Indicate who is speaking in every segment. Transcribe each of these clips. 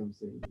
Speaker 1: I'm saying.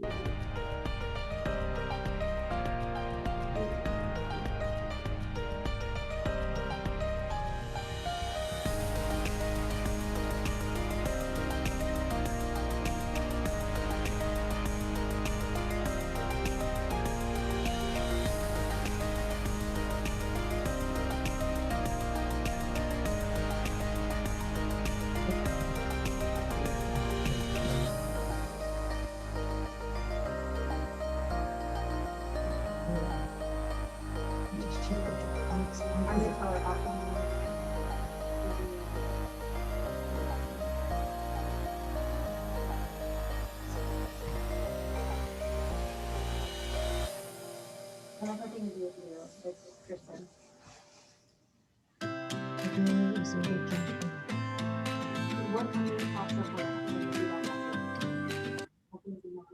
Speaker 2: I have nothing to do with you. It's Kristen. What number pops up when you do that number? What is the number?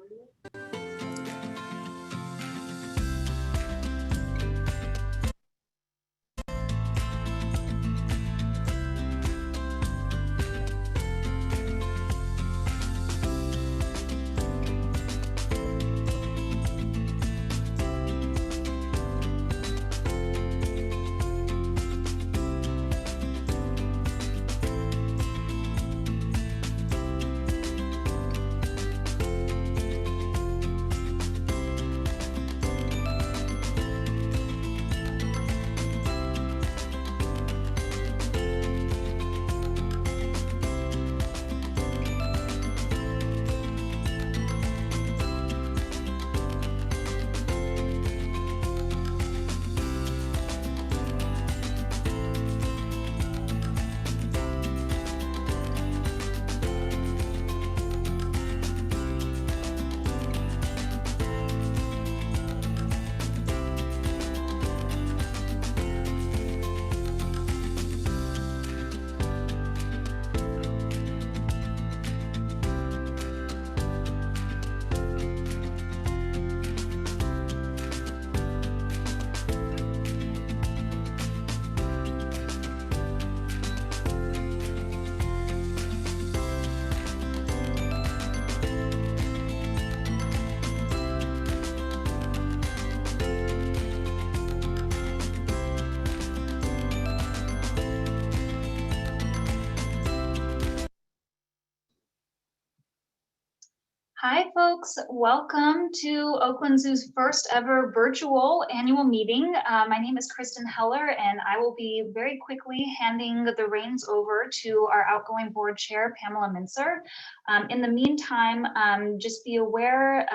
Speaker 3: Hi folks, welcome to Oakland Zoo's first ever virtual annual meeting. My name is Kristen Heller and I will be very quickly handing the reins over to our outgoing board chair, Pamela Mincer. In the meantime, just be aware,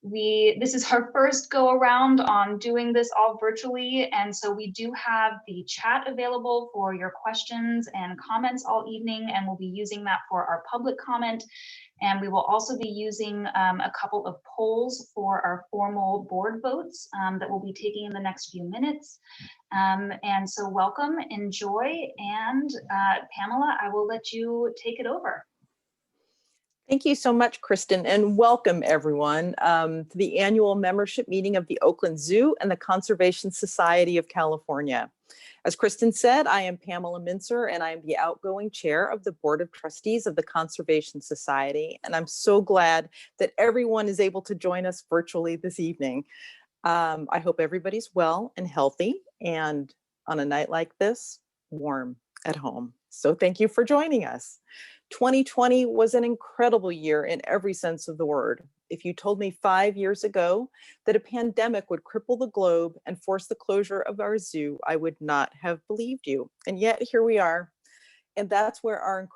Speaker 3: this is our first go around on doing this all virtually, and so we do have the chat available for your questions and comments all evening, and we'll be using that for our public comment. And we will also be using a couple of polls for our formal board votes that we'll be taking in the next few minutes. And so welcome, enjoy, and Pamela, I will let you take it over.
Speaker 4: Thank you so much, Kristen, and welcome everyone to the annual membership meeting of the Oakland Zoo and the Conservation Society of California. As Kristen said, I am Pamela Mincer, and I am the outgoing chair of the Board of Trustees of the Conservation Society. And I'm so glad that everyone is able to join us virtually this evening. I hope everybody's well and healthy, and on a night like this, warm at home. So thank you for joining us. 2020 was an incredible year in every sense of the word. If you told me 5 years ago that a pandemic would cripple the globe and force the closure of our zoo, I would not have believed you. And yet here we are. And that's where our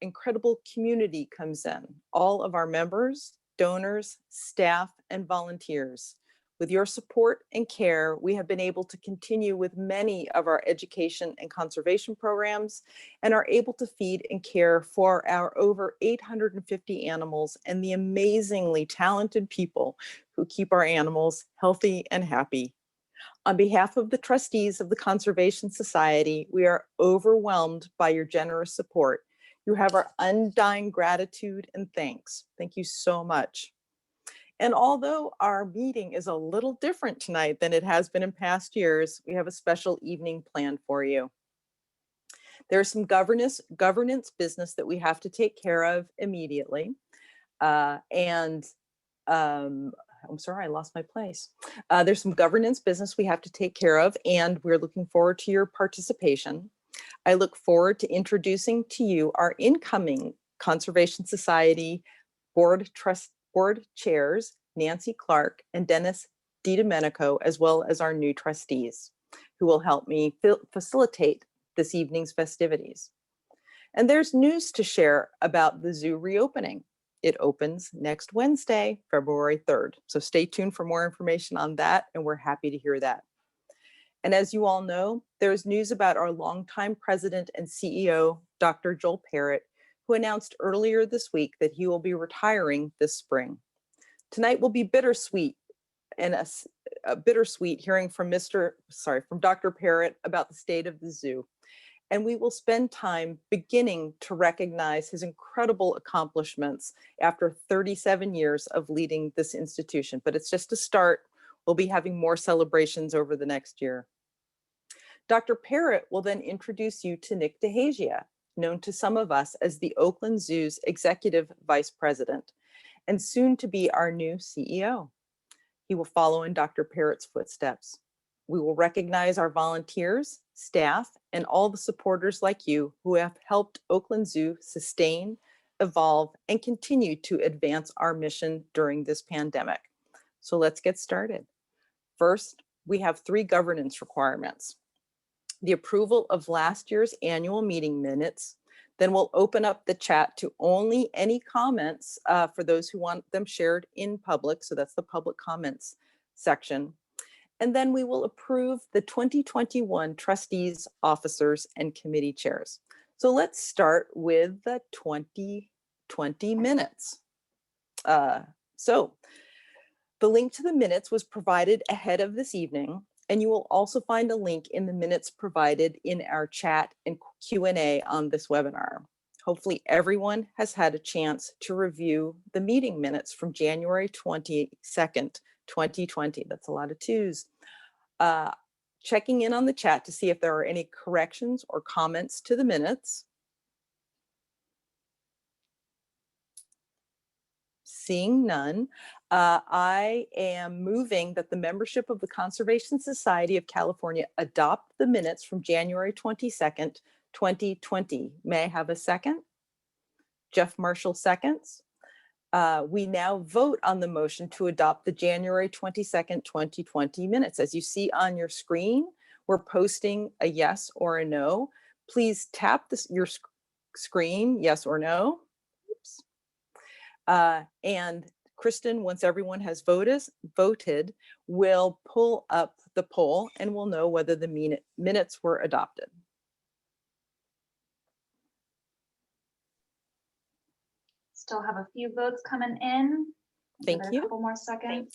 Speaker 4: incredible community comes in. All of our members, donors, staff, and volunteers. With your support and care, we have been able to continue with many of our education and conservation programs and are able to feed and care for our over 850 animals and the amazingly talented people who keep our animals healthy and happy. On behalf of the trustees of the Conservation Society, we are overwhelmed by your generous support. You have our undying gratitude and thanks. Thank you so much. And although our meeting is a little different tonight than it has been in past years, we have a special evening planned for you. There's some governance business that we have to take care of immediately. And I'm sorry, I lost my place. There's some governance business we have to take care of, and we're looking forward to your participation. I look forward to introducing to you our incoming Conservation Society board chairs, Nancy Clark and Dennis DiDomenico, as well as our new trustees, who will help me facilitate this evening's festivities. And there's news to share about the zoo reopening. It opens next Wednesday, February 3rd. So stay tuned for more information on that, and we're happy to hear that. And as you all know, there's news about our longtime president and CEO, Dr. Joel Parrott, who announced earlier this week that he will be retiring this spring. Tonight will be bittersweet, and a bittersweet hearing from Dr. Parrott about the state of the zoo. And we will spend time beginning to recognize his incredible accomplishments after 37 years of leading this institution. But it's just a start. We'll be having more celebrations over the next year. Dr. Parrott will then introduce you to Nick DeHagia, known to some of us as the Oakland Zoo's Executive Vice President, and soon to be our new CEO. He will follow in Dr. Parrott's footsteps. We will recognize our volunteers, staff, and all the supporters like you who have helped Oakland Zoo sustain, evolve, and continue to advance our mission during this pandemic. So let's get started. First, we have 3 governance requirements. The approval of last year's annual meeting minutes. Then we'll open up the chat to only any comments for those who want them shared in public. So that's the public comments section. And then we will approve the 2021 trustees, officers, and committee chairs. So let's start with the 2020 minutes. So the link to the minutes was provided ahead of this evening, and you will also find a link in the minutes provided in our chat and Q&A on this webinar. Hopefully everyone has had a chance to review the meeting minutes from January 22nd, 2020. That's a lot of twos. Checking in on the chat to see if there are any corrections or comments to the minutes. Seeing none, I am moving that the membership of the Conservation Society of California adopt the minutes from January 22nd, 2020. May I have a second? Jeff Marshall seconds. We now vote on the motion to adopt the January 22nd, 2020 minutes. As you see on your screen, we're posting a yes or a no. Please tap your screen, yes or no. Oops. And Kristen, once everyone has voted, will pull up the poll and we'll know whether the minutes were adopted.
Speaker 3: Still have a few votes coming in.
Speaker 4: Thank you.
Speaker 3: A couple more seconds.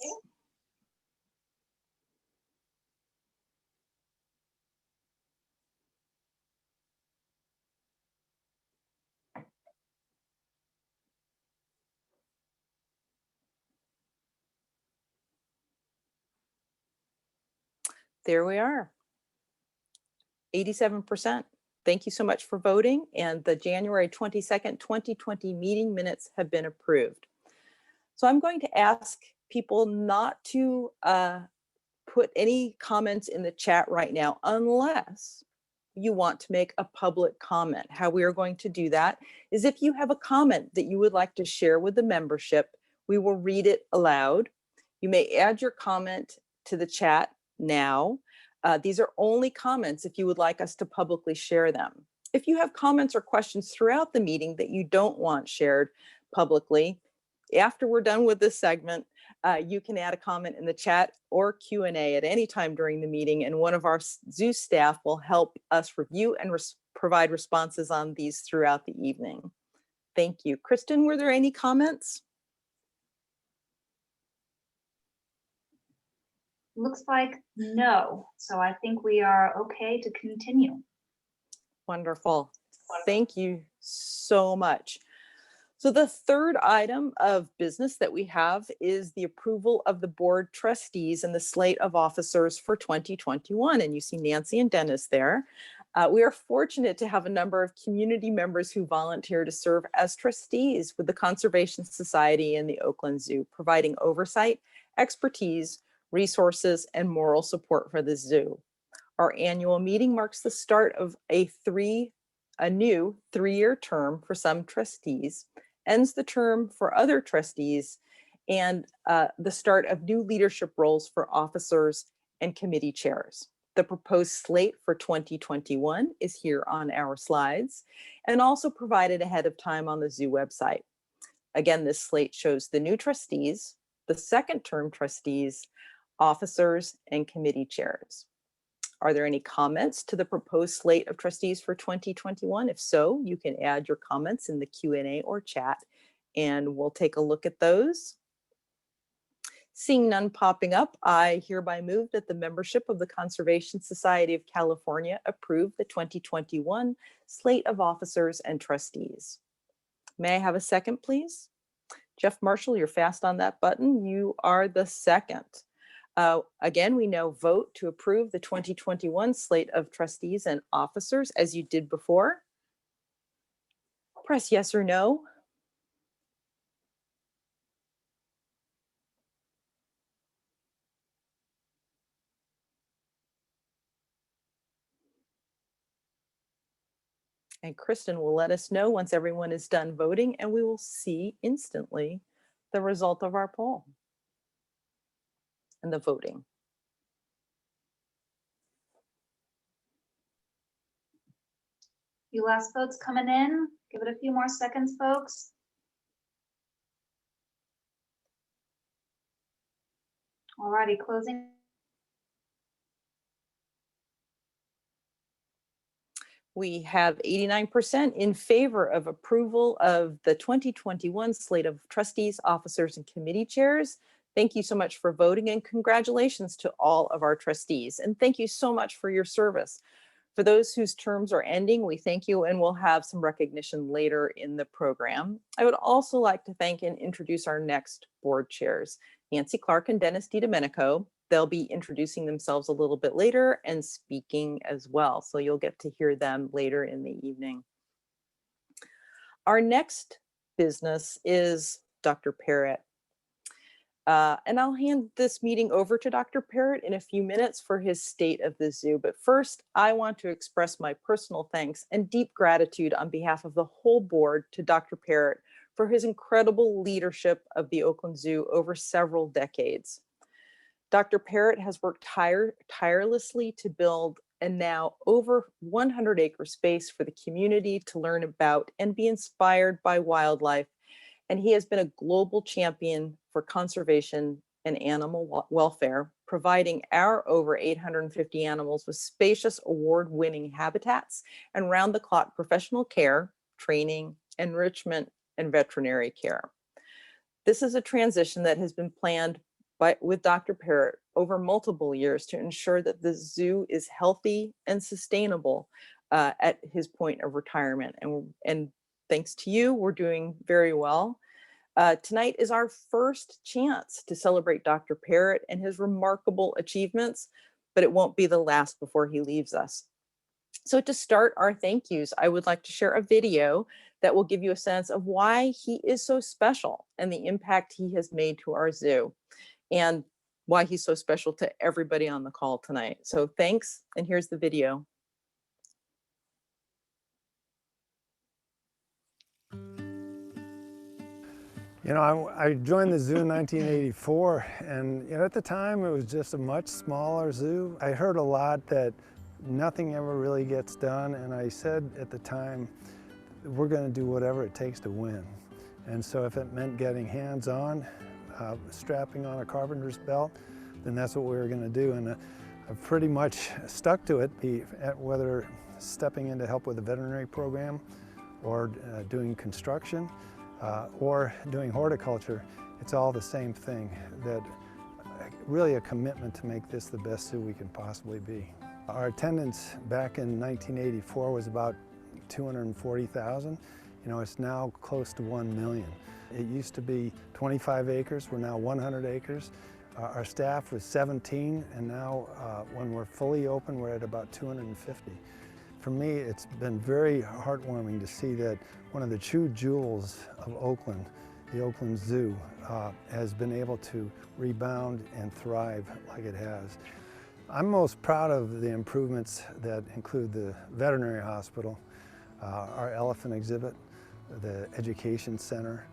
Speaker 4: There we are. 87%. Thank you so much for voting, and the January 22nd, 2020 meeting minutes have been approved. So I'm going to ask people not to put any comments in the chat right now unless you want to make a public comment. How we are going to do that is if you have a comment that you would like to share with the membership, we will read it aloud. You may add your comment to the chat now. These are only comments if you would like us to publicly share them. If you have comments or questions throughout the meeting that you don't want shared publicly, after we're done with this segment, you can add a comment in the chat or Q&A at any time during the meeting, and one of our zoo staff will help us review and provide responses on these throughout the evening. Thank you. Kristen, were there any comments?
Speaker 3: Looks like no. So I think we are okay to continue.
Speaker 4: Wonderful. Thank you so much. So the third item of business that we have is the approval of the board trustees and the slate of officers for 2021. And you see Nancy and Dennis there. We are fortunate to have a number of community members who volunteer to serve as trustees with the Conservation Society and the Oakland Zoo, providing oversight, expertise, resources, and moral support for the zoo. Our annual meeting marks the start of a new three-year term for some trustees, ends the term for other trustees, and the start of new leadership roles for officers and committee chairs. The proposed slate for 2021 is here on our slides and also provided ahead of time on the zoo website. Again, this slate shows the new trustees, the second term trustees, officers, and committee chairs. Are there any comments to the proposed slate of trustees for 2021? If so, you can add your comments in the Q&A or chat, and we'll take a look at those. Seeing none popping up, I hereby move that the membership of the Conservation Society of California approve the 2021 slate of officers and trustees. May I have a second, please? Jeff Marshall, you're fast on that button. You are the second. Again, we now vote to approve the 2021 slate of trustees and officers as you did before. Press yes or no. And Kristen will let us know once everyone is done voting, and we will see instantly the result of our poll and the voting.
Speaker 3: You last votes coming in. Give it a few more seconds, folks. Alrighty, closing.
Speaker 4: We have 89% in favor of approval of the 2021 slate of trustees, officers, and committee chairs. Thank you so much for voting, and congratulations to all of our trustees. And thank you so much for your service. For those whose terms are ending, we thank you, and we'll have some recognition later in the program. I would also like to thank and introduce our next board chairs, Nancy Clark and Dennis DiDomenico. They'll be introducing themselves a little bit later and speaking as well. So you'll get to hear them later in the evening. Our next business is Dr. Parrott. And I'll hand this meeting over to Dr. Parrott in a few minutes for his State of the Zoo. But first, I want to express my personal thanks and deep gratitude on behalf of the whole board to Dr. Parrott for his incredible leadership of the Oakland Zoo over several decades. Dr. Parrott has worked tirelessly to build a now over 100-acre space for the community to learn about and be inspired by wildlife. And he has been a global champion for conservation and animal welfare, providing our over 850 animals with spacious award-winning habitats and round-the-clock professional care, training, enrichment, and veterinary care. This is a transition that has been planned with Dr. Parrott over multiple years to ensure that the zoo is healthy and sustainable at his point of retirement. And thanks to you, we're doing very well. Tonight is our first chance to celebrate Dr. Parrott and his remarkable achievements, but it won't be the last before he leaves us. So to start our thank yous, I would like to share a video that will give you a sense of why he is so special and the impact he has made to our zoo, and why he's so special to everybody on the call tonight. So thanks, and here's the video.
Speaker 1: You know, I joined the zoo in 1984, and you know, at the time it was just a much smaller zoo. I heard a lot that nothing ever really gets done, and I said at the time, we're going to do whatever it takes to win. And so if it meant getting hands-on, strapping on a carpenter's belt, then that's what we were going to do. And I've pretty much stuck to it, whether stepping in to help with the veterinary program or doing construction or doing horticulture. It's all the same thing, that really a commitment to make this the best zoo we can possibly be. Our attendance back in 1984 was about 240,000. You know, it's now close to 1 million. It used to be 25 acres, we're now 100 acres. Our staff was 17, and now when we're fully open, we're at about 250. For me, it's been very heartwarming to see that one of the true jewels of Oakland, the Oakland Zoo, has been able to rebound and thrive like it has. I'm most proud of the improvements that include the veterinary hospital, our elephant exhibit, the education center,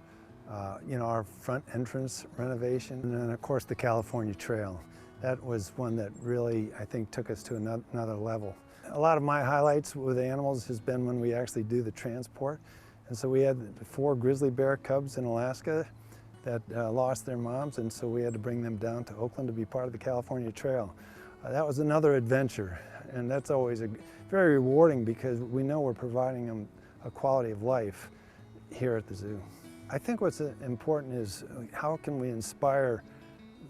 Speaker 1: our front entrance renovation, and then of course the California Trail. That was one that really, I think, took us to another level. A lot of my highlights with animals has been when we actually do the transport. And so we had 4 grizzly bear cubs in Alaska that lost their moms, and so we had to bring them down to Oakland to be part of the California Trail. That was another adventure, and that's always very rewarding because we know we're providing them a quality of life here at the zoo. I think what's important is how can we inspire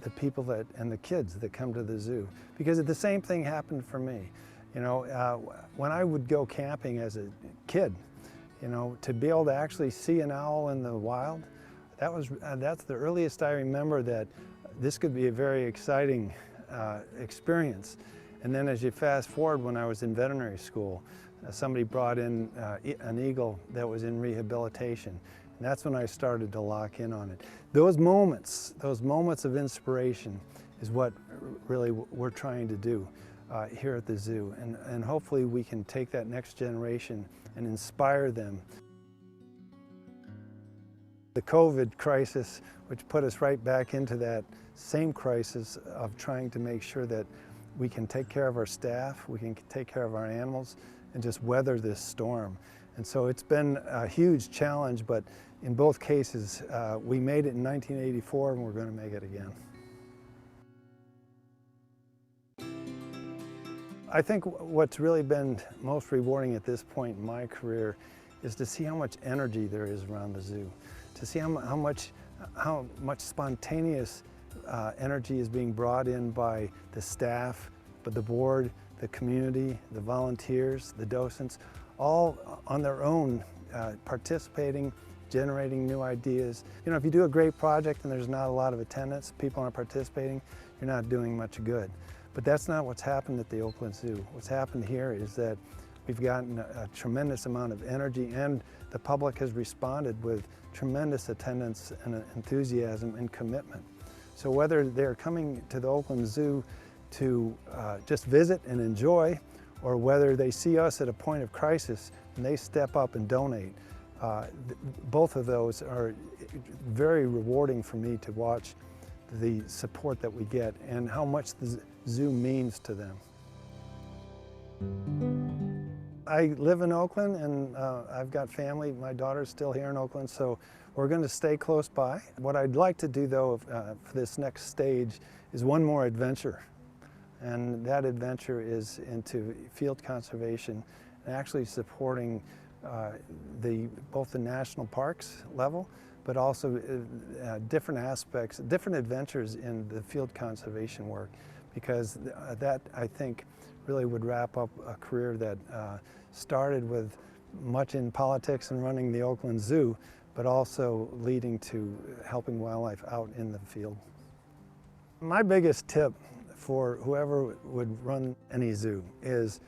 Speaker 1: the people and the kids that come to the zoo, because the same thing happened for me. When I would go camping as a kid, to be able to actually see an owl in the wild, that's the earliest I remember that this could be a very exciting experience. And then as you fast forward, when I was in veterinary school, somebody brought in an eagle that was in rehabilitation. And that's when I started to lock in on it. Those moments of inspiration is what really we're trying to do here at the zoo. And hopefully we can take that next generation and inspire them. The COVID crisis, which put us right back into that same crisis of trying to make sure that we can take care of our staff, we can take care of our animals, and just weather this storm. And so it's been a huge challenge, but in both cases, we made it in 1984 and we're going to make it again. I think what's really been most rewarding at this point in my career is to see how much energy there is around the zoo, to see how much spontaneous energy is being brought in by the staff, but the board, the community, the volunteers, the docents, all on their own participating, generating new ideas. If you do a great project and there's not a lot of attendance, people aren't participating, you're not doing much good. But that's not what's happened at the Oakland Zoo. What's happened here is that we've gotten a tremendous amount of energy, and the public has responded with tremendous attendance and enthusiasm and commitment. So whether they're coming to the Oakland Zoo to just visit and enjoy, or whether they see us at a point of crisis and they step up and donate, both of those are very rewarding for me to watch the support that we get and how much the zoo means to them. I live in Oakland and I've got family. My daughter's still here in Oakland, so we're going to stay close by. What I'd like to do though for this next stage is one more adventure. And that adventure is into field conservation and actually supporting both the national parks level, but also different aspects, different adventures in the field conservation work, because that, I think, really would wrap up a career that started with much in politics and running the Oakland Zoo, but also leading to helping wildlife out in the field. My biggest tip for whoever would run any zoo is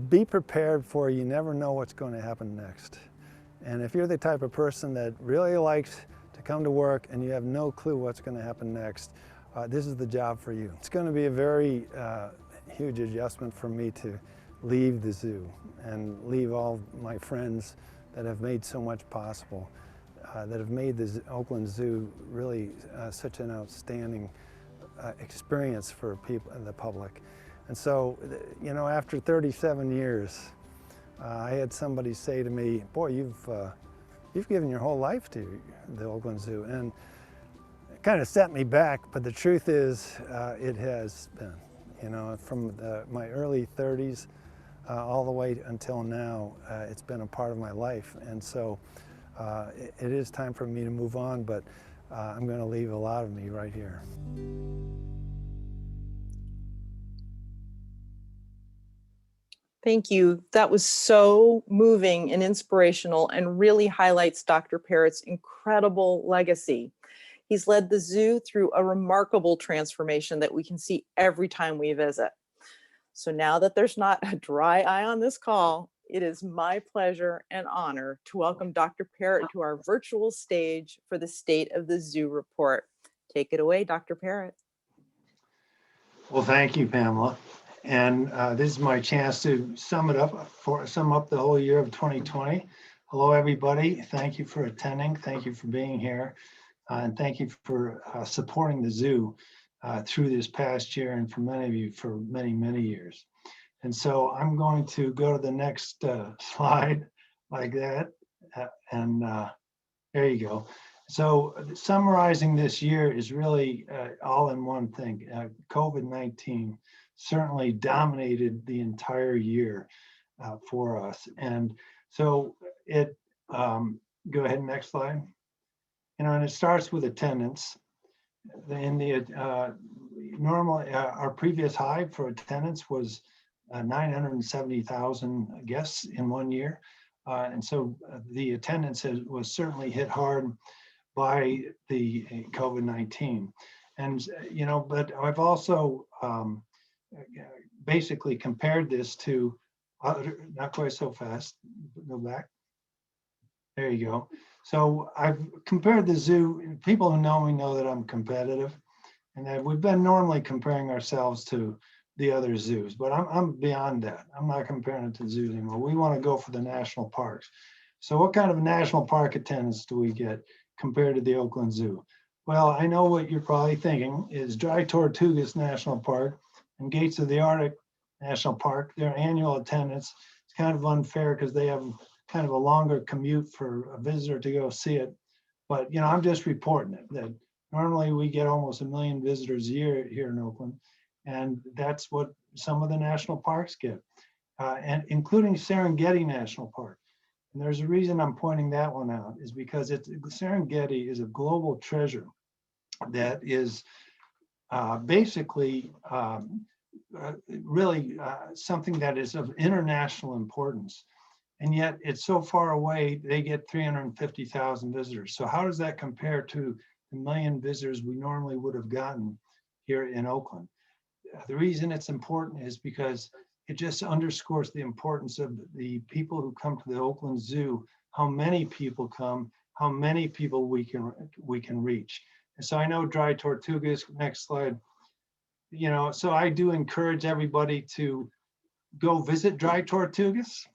Speaker 1: be prepared for you never know what's going to happen next. And if you're the type of person that really likes to come to work and you have no clue what's going to happen next, this is the job for you. It's going to be a very huge adjustment for me to leave the zoo and leave all my friends that have made so much possible, that have made the Oakland Zoo really such an outstanding experience for people and the public. And so, after 37 years, I had somebody say to me, "Boy, you've given your whole life to the Oakland Zoo," and it kind of set me back. But the truth is, it has been, from my early 30s all the way until now, it's been a part of my life. And so, it is time for me to move on. But I'm going to leave a lot of me right here.
Speaker 4: Thank you. That was so moving and inspirational and really highlights Dr. Parrott's incredible legacy. He's led the zoo through a remarkable transformation that we can see every time we visit. So now that there's not a dry eye on this call, it is my pleasure and honor to welcome Dr. Parrott to our virtual stage for the State of the Zoo report. Take it away, Dr. Parrott.
Speaker 1: Well, thank you, Pamela. And this is my chance to sum up the whole year of 2020. Hello, everybody. Thank you for attending. Thank you for being here. And thank you for supporting the zoo through this past year, and for many of you for many, many years. And so I'm going to go to the next slide like that. There you go. So summarizing this year is really all in one thing. COVID-19 certainly dominated the entire year for us. And so it, go ahead, next slide. And it starts with attendance. Normally, our previous high for attendance was 970,000 guests in 1 year. And so the attendance was certainly hit hard by the COVID-19. And, but I've also basically compared this to other, not quite so fast, go back. There you go. So I've compared the zoo. People who know me know that I'm competitive, and that we've been normally comparing ourselves to the other zoos, but I'm beyond that. I'm not comparing it to zoos anymore. We want to go for the national parks. So what kind of national park attendance do we get compared to the Oakland Zoo? Well, I know what you're probably thinking is Dry Tortugas National Park and Gates of the Arctic National Park, their annual attendance is kind of unfair because they have kind of a longer commute for a visitor to go see it. But, I'm just reporting it, that normally we get almost 1 million visitors a year here in Oakland. And that's what some of the national parks get, and including Serengeti National Park. And there's a reason I'm pointing that one out, is because Serengeti is a global treasure that is basically really something that is of international importance. And yet it's so far away, they get 350,000 visitors. So how does that compare to the 1 million visitors we normally would have gotten here in Oakland? The reason it's important is because it just underscores the importance of the people who come to the Oakland Zoo, how many people come, how many people we can reach. And so I know Dry Tortugas, next slide, so I do encourage everybody to go visit Dry Tortugas,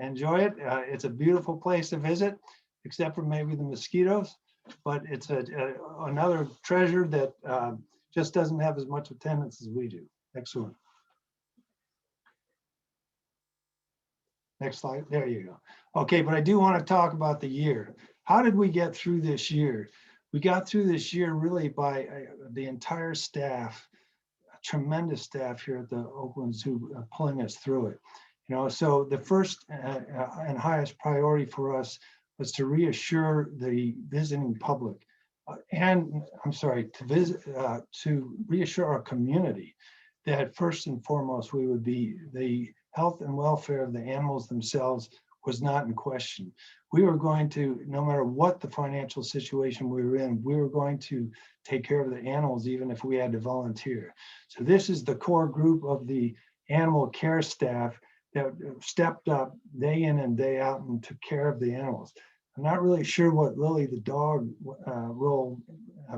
Speaker 1: enjoy it. It's a beautiful place to visit, except for maybe the mosquitoes, but it's another treasure that just doesn't have as much attendance as we do. Next one. Next slide. There you go. Okay, but I do want to talk about the year. How did we get through this year? We got through this year really by the entire staff, a tremendous staff here at the Oakland Zoo pulling us through it. So the first and highest priority for us was to reassure the visiting public to reassure our community that first and foremost, we would be the health and welfare of the animals themselves was not in question. We were going to, no matter what the financial situation we were in, we were going to take care of the animals, even if we had to volunteer. So this is the core group of the animal care staff that stepped up day in and day out and took care of the animals. I'm not really sure what Lily the dog role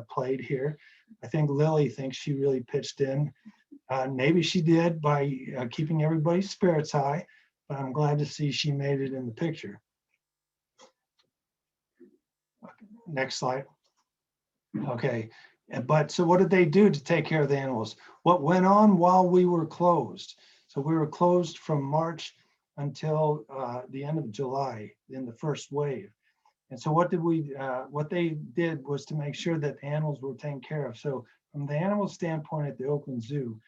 Speaker 1: played here. I think Lily thinks she really pitched in. Maybe she did by keeping everybody's spirits high, but I'm glad to see she made it in the picture. Next slide. Okay, but so what did they do to take care of the animals? What went on while we were closed? So we were closed from March until the end of July in the first wave. And so what they did was to make sure that the animals were taken care of. So from the animal standpoint at the Oakland Zoo,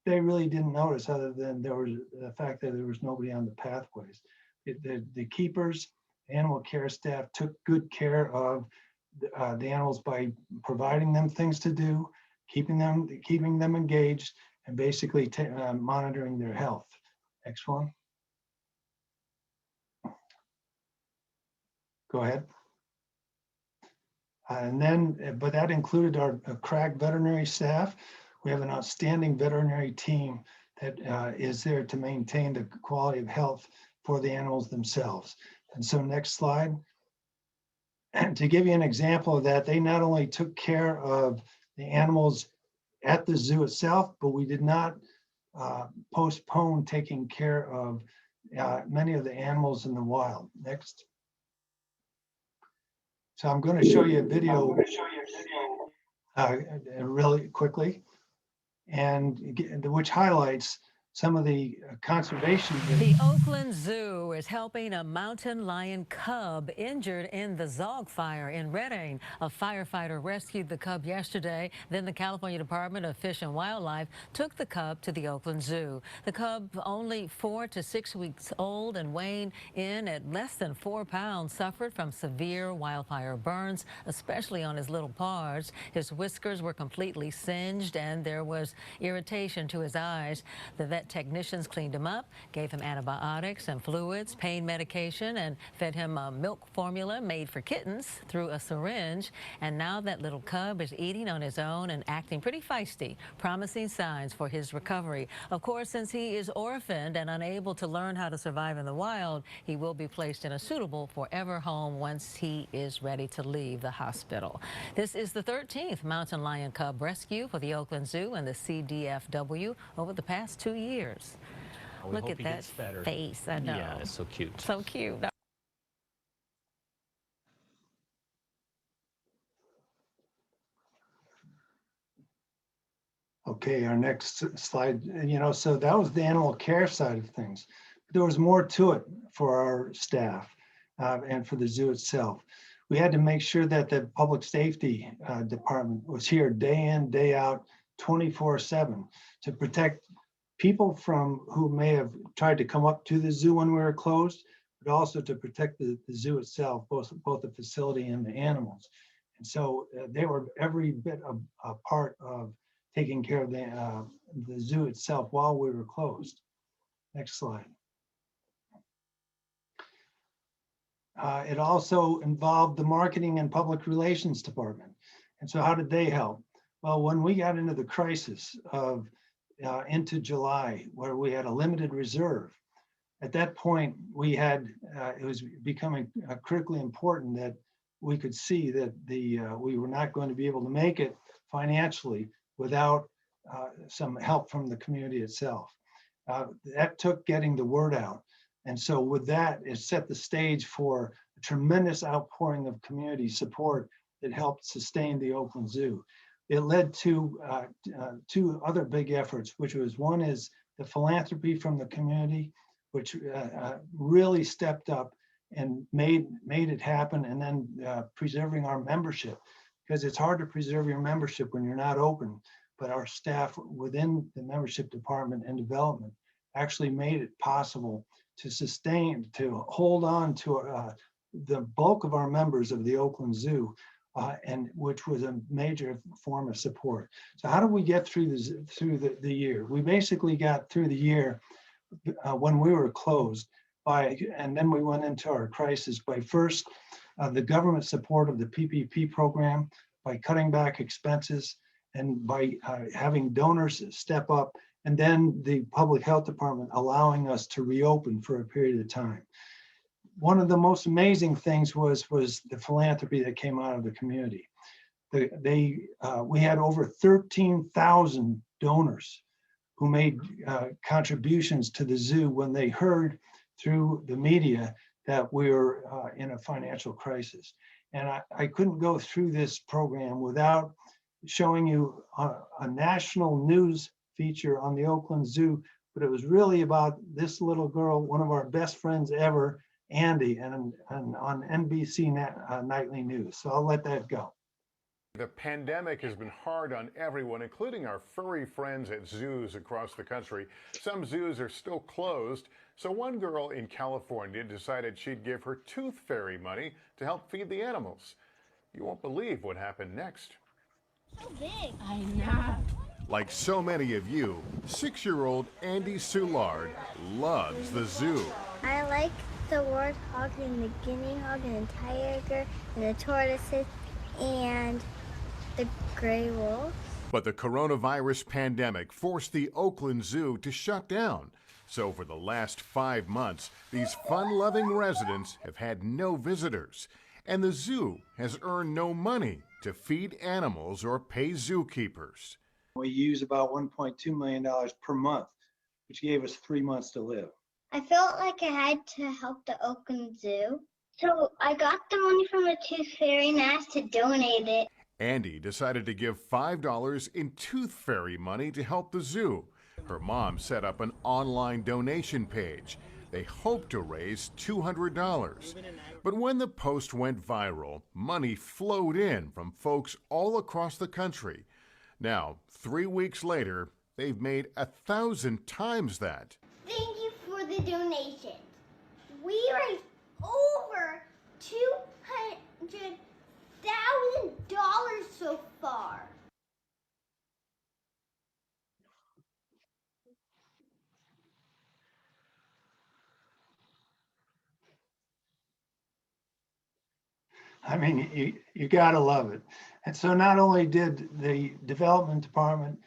Speaker 1: they really didn't notice, other than there was the fact that there was nobody on the pathways. The keepers, animal care staff took good care of the animals by providing them things to do, keeping them engaged, and basically monitoring their health. Next one. Go ahead. And then, but that included our crack veterinary staff. We have an outstanding veterinary team that is there to maintain the quality of health for the animals themselves. And so next slide. And to give you an example of that, they not only took care of the animals at the zoo itself, but we did not postpone taking care of many of the animals in the wild. Next. So I'm going to show you a video really quickly, and which highlights some of the conservation.
Speaker 5: The Oakland Zoo is helping a mountain lion cub injured in the Zog fire in Redding. A firefighter rescued the cub yesterday. Then the California Department of Fish and Wildlife took the cub to the Oakland Zoo. The cub, only 4 to 6 weeks old and weighing in at less than 4 pounds, suffered from severe wildfire burns, especially on his little paws. His whiskers were completely singed and there was irritation to his eyes. The vet technicians cleaned him up, gave him antibiotics and fluids, pain medication, and fed him a milk formula made for kittens through a syringe. And now that little cub is eating on his own and acting pretty feisty, promising signs for his recovery. Of course, since he is orphaned and unable to learn how to survive in the wild, he will be placed in a suitable forever home once he is ready to leave the hospital. This is the 13th mountain lion cub rescue for the Oakland Zoo and the CDFW over the past 2 years. Look at that face. I know.
Speaker 6: Yeah, it's so cute.
Speaker 5: So cute.
Speaker 1: Okay, our next slide. So that was the animal care side of things. But there was more to it for our staff and for the zoo itself. We had to make sure that the public safety department was here day in, day out, 24/7 to protect people from who may have tried to come up to the zoo when we were closed, but also to protect the zoo itself, both the facility and the animals. And so they were every bit a part of taking care of the zoo itself while we were closed. Next slide. It also involved the marketing and public relations department. And so how did they help? Well, when we got into the crisis of into July, where we had a limited reserve, at that point we had, it was becoming critically important that we could see that we were not going to be able to make it financially without some help from the community itself. That took getting the word out. And so with that, it set the stage for a tremendous outpouring of community support that helped sustain the Oakland Zoo. It led to two other big efforts, which was one is the philanthropy from the community, which really stepped up and made it happen, and then preserving our membership, because it's hard to preserve your membership when you're not open. But our staff within the membership department and development actually made it possible to sustain, to hold on to the bulk of our members of the Oakland Zoo, and which was a major form of support. So how did we get through the year? We basically got through the year when we were closed and then we went into our crisis by first the government support of the PPP program, by cutting back expenses, and by having donors step up, and then the public health department allowing us to reopen for a period of time. One of the most amazing things was the philanthropy that came out of the community. We had over 13,000 donors who made contributions to the zoo when they heard through the media that we were in a financial crisis. And I couldn't go through this program without showing you a national news feature on the Oakland Zoo, but it was really about this little girl, one of our best friends ever, Andy, and on NBC Nightly News. So I'll let that go.
Speaker 7: The pandemic has been hard on everyone, including our furry friends at zoos across the country. Some zoos are still closed, so one girl in California decided she'd give her tooth fairy money to help feed the animals. You won't believe what happened next.
Speaker 8: So big. I know.
Speaker 7: Like so many of you, 6-year-old Andy Soulard loves the zoo.
Speaker 8: I like the warthog and the guinea hog and the tiger and the tortoises and the gray wolf.
Speaker 7: But the coronavirus pandemic forced the Oakland Zoo to shut down. So for the last 5 months, these fun-loving residents have had no visitors. And the zoo has earned no money to feed animals or pay zookeepers.
Speaker 1: We use about $1.2 million per month, which gave us 3 months to live.
Speaker 8: I felt like I had to help the Oakland Zoo. So I got the money from the Tooth Fairy and asked to donate it.
Speaker 7: Andy decided to give $5 in Tooth Fairy money to help the zoo. Her mom set up an online donation page. They hoped to raise $200. But when the post went viral, money flowed in from folks all across the country. Now, 3 weeks later, they've made 1,000 times that.
Speaker 8: Thank you for the donation. We raised over $200,000 so far.
Speaker 1: I mean, you gotta love it. And so not only did the development department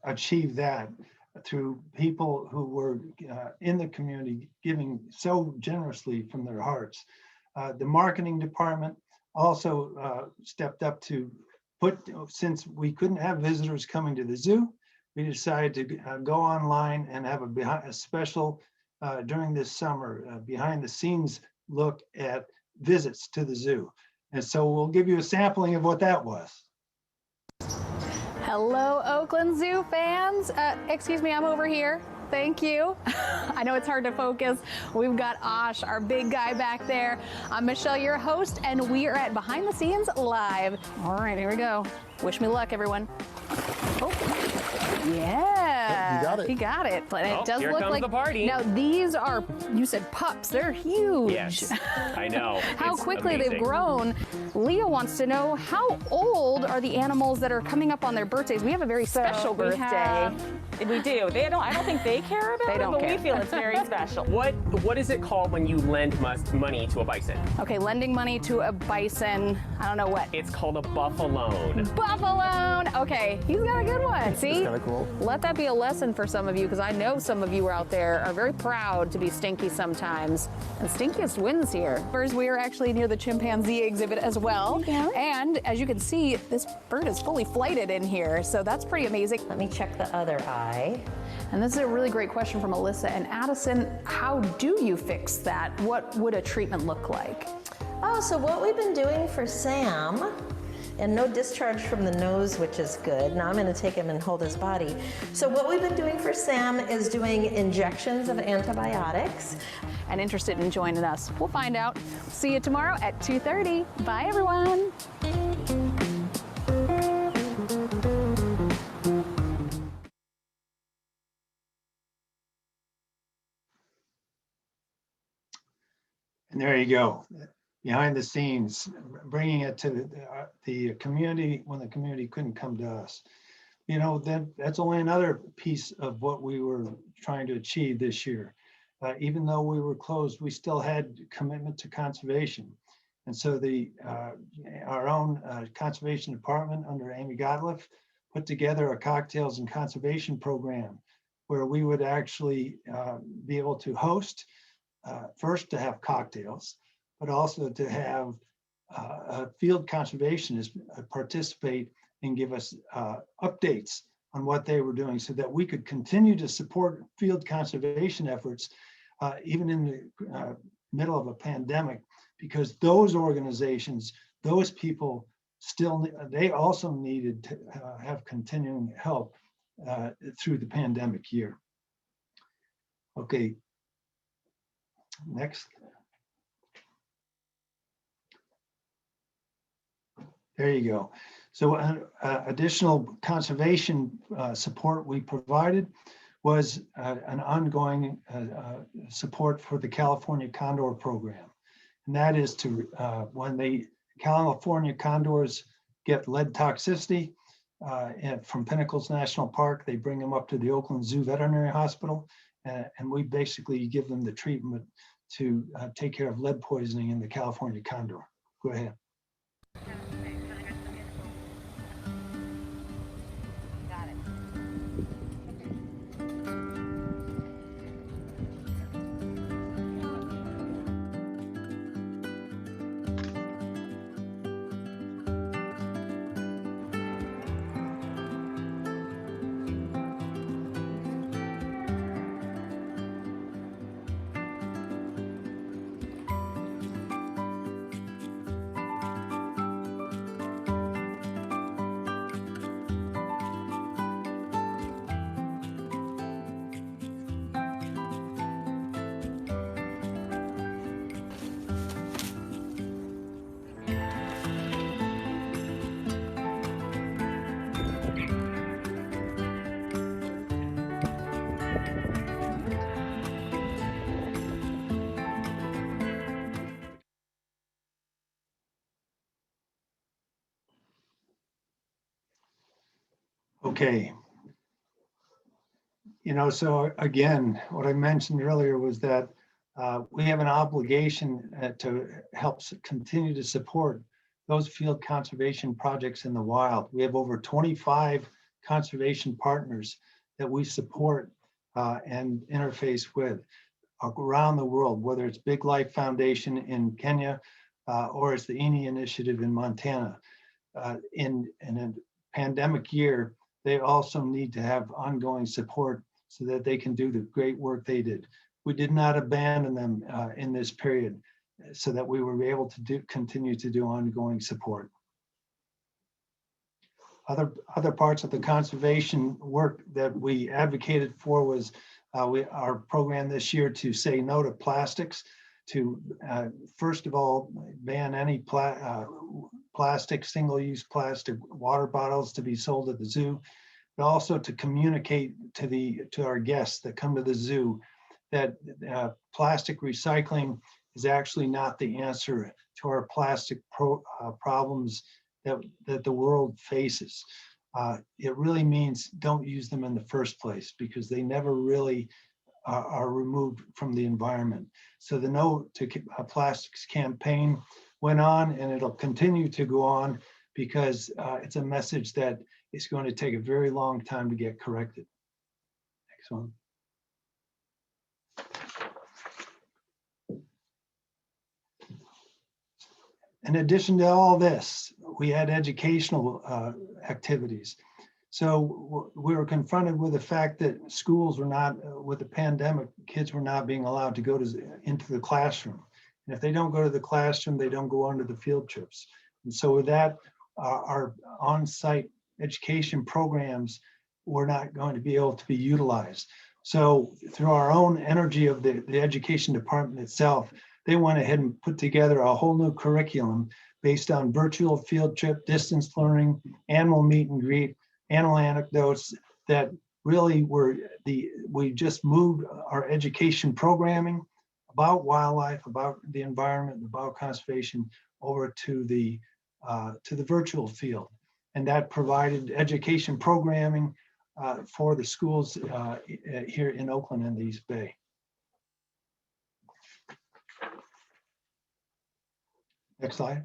Speaker 1: achieve that through people who were in the community giving so generously from their hearts, the marketing department also stepped up to since we couldn't have visitors coming to the zoo, we decided to go online and have a special, during this summer, behind the scenes look at visits to the zoo. And so we'll give you a sampling of what that was.
Speaker 6: Hello, Oakland Zoo fans. Excuse me, I'm over here. Thank you. I know it's hard to focus. We've got Osh, our big guy back there. I'm Michelle, your host, and we are at Behind the Scenes Live. All right, here we go. Wish me luck, everyone. Oh, yeah.
Speaker 9: He got it.
Speaker 6: He got it. But it does
Speaker 9: here
Speaker 6: look
Speaker 9: comes
Speaker 6: like
Speaker 9: the party.
Speaker 6: Now these are, you said pups. They're huge.
Speaker 9: Yes, I know.
Speaker 6: How
Speaker 9: It's
Speaker 6: quickly
Speaker 9: amazing.
Speaker 6: they've grown. Leah wants to know, how old are the animals that are coming up on their birthdays? We have a very special birthday.
Speaker 10: We do. I don't think they care about
Speaker 6: They
Speaker 10: it,
Speaker 6: don't
Speaker 10: but
Speaker 6: care.
Speaker 10: we feel it's very special. What is it called when you lend money to a bison?
Speaker 6: Okay, lending money to a bison. I don't know what.
Speaker 10: It's called a buffaloon.
Speaker 6: Buffaloon. Okay, he's got a good one. See?
Speaker 9: That's kind of cool.
Speaker 6: Let that be a lesson for some of you, because I know some of you out there are very proud to be stinky sometimes. And stinkiest wins here. First, we are actually near the chimpanzee exhibit as well.
Speaker 11: Yeah.
Speaker 6: And as you can see, this bird is fully flighted in here, so that's pretty amazing.
Speaker 11: Let me check the other eye.
Speaker 6: And this is a really great question from Alyssa and Addison. How do you fix that? What would a treatment look like?
Speaker 11: Oh, so what we've been doing for Sam, and no discharge from the nose, which is good. Now I'm going to take him and hold his body. So what we've been doing for Sam is doing injections of antibiotics.
Speaker 6: And interested in joining us? We'll find out. See you tomorrow at 2:30. Bye, everyone.
Speaker 1: And there you go, behind the scenes, bringing it to the community when the community couldn't come to us. You know, that's only another piece of what we were trying to achieve this year. Even though we were closed, we still had commitment to conservation. And so our own conservation department under Amy Gottlieb put together a cocktails and conservation program where we would actually be able to host, first to have cocktails, but also to have a field conservationist participate and give us updates on what they were doing so that we could continue to support field conservation efforts even in the middle of a pandemic, because those organizations, those people they also needed to have continuing help through the pandemic year. Okay, next. There you go. So additional conservation support we provided was an ongoing support for the California Condor Program. And that is to, when the California condors get lead toxicity from Pinnacles National Park, they bring them up to the Oakland Zoo Veterinary Hospital, and we basically give them the treatment to take care of lead poisoning in the California condor. Go ahead. Okay. You know, so again, what I mentioned earlier was that we have an obligation to help continue to support those field conservation projects in the wild. We have over 25 conservation partners that we support and interface with around the world, whether it's Big Life Foundation in Kenya or it's the INI initiative in Montana. In a pandemic year, they also need to have ongoing support so that they can do the great work they did. We did not abandon them in this period so that we were able to continue to do ongoing support. Other parts of the conservation work that we advocated for was our program this year to say no to plastics, to first of all ban any plastic, single-use plastic water bottles to be sold at the zoo, but also to communicate to our guests that come to the zoo that plastic recycling is actually not the answer to our plastic problems that the world faces. It really means don't use them in the first place because they never really are removed from the environment. So the No to Plastics campaign went on, and it'll continue to go on because it's a message that is going to take a very long time to get corrected. Next one. In addition to all this, we had educational activities. So we were confronted with the fact that schools were not, with the pandemic, kids were not being allowed to go into the classroom. And if they don't go to the classroom, they don't go on to the field trips. And so with that, our on-site education programs were not going to be able to be utilized. So through our own energy of the education department itself, they went ahead and put together a whole new curriculum based on virtual field trip, distance learning, animal meet and greet, animal anecdotes that really were we just moved our education programming about wildlife, about the environment, about conservation over to the virtual field. And that provided education programming for the schools here in Oakland and the East Bay. Next slide.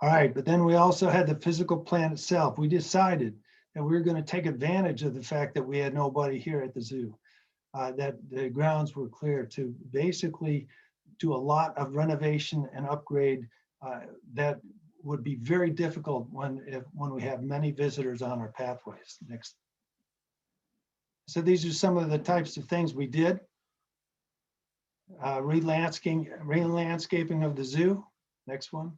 Speaker 1: All right, but then we also had the physical plan itself. We decided that we were going to take advantage of the fact that we had nobody here at the zoo, that the grounds were clear to basically do a lot of renovation and upgrade that would be very difficult when we have many visitors on our pathways. Next. So these are some of the types of things we did. Re-landscaping of the zoo. Next one.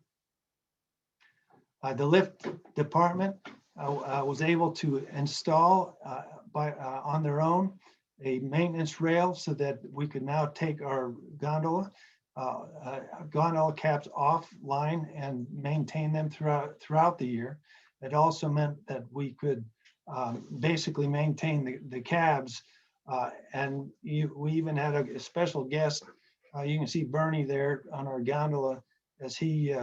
Speaker 1: The lift department was able to install on their own a maintenance rail so that we could now take our gondola caps offline and maintain them throughout the year. It also meant that we could basically maintain the cabs, and we even had a special guest. You can see Bernie there on our gondola as he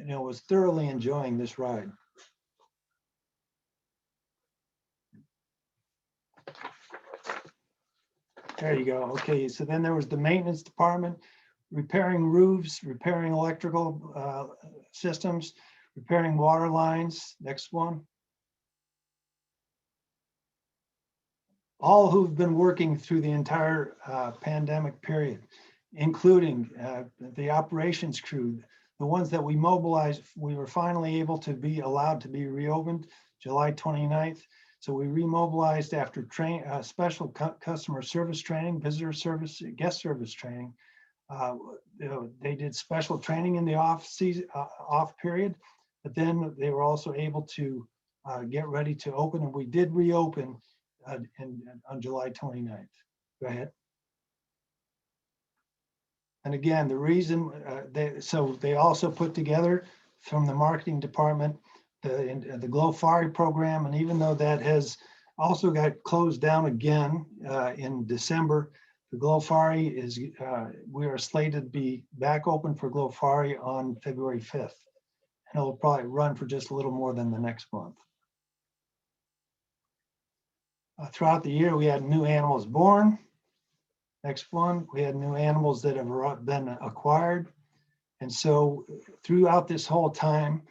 Speaker 1: was thoroughly enjoying this ride. There you go. Okay, so then there was the maintenance department, repairing roofs, repairing electrical systems, repairing water lines. Next one. All who've been working through the entire pandemic period, including the operations crew, the ones that we mobilized. We were finally able to be allowed to be reopened July 29th. So we remobilized after special customer service training, visitor service, guest service training. They did special training in the off period, but then they were also able to get ready to open, and we did reopen on July 29th. Go ahead. And again, the reason they also put together from the marketing department the Glow Fari program, and even though that has also got closed down again in December, the Glow Fari is we are slated to be back open for Glow Fari on February 5th, and it'll probably run for just a little more than the next month. Throughout the year, we had new animals born. Next one, we had new animals that have been acquired. And so throughout this whole time,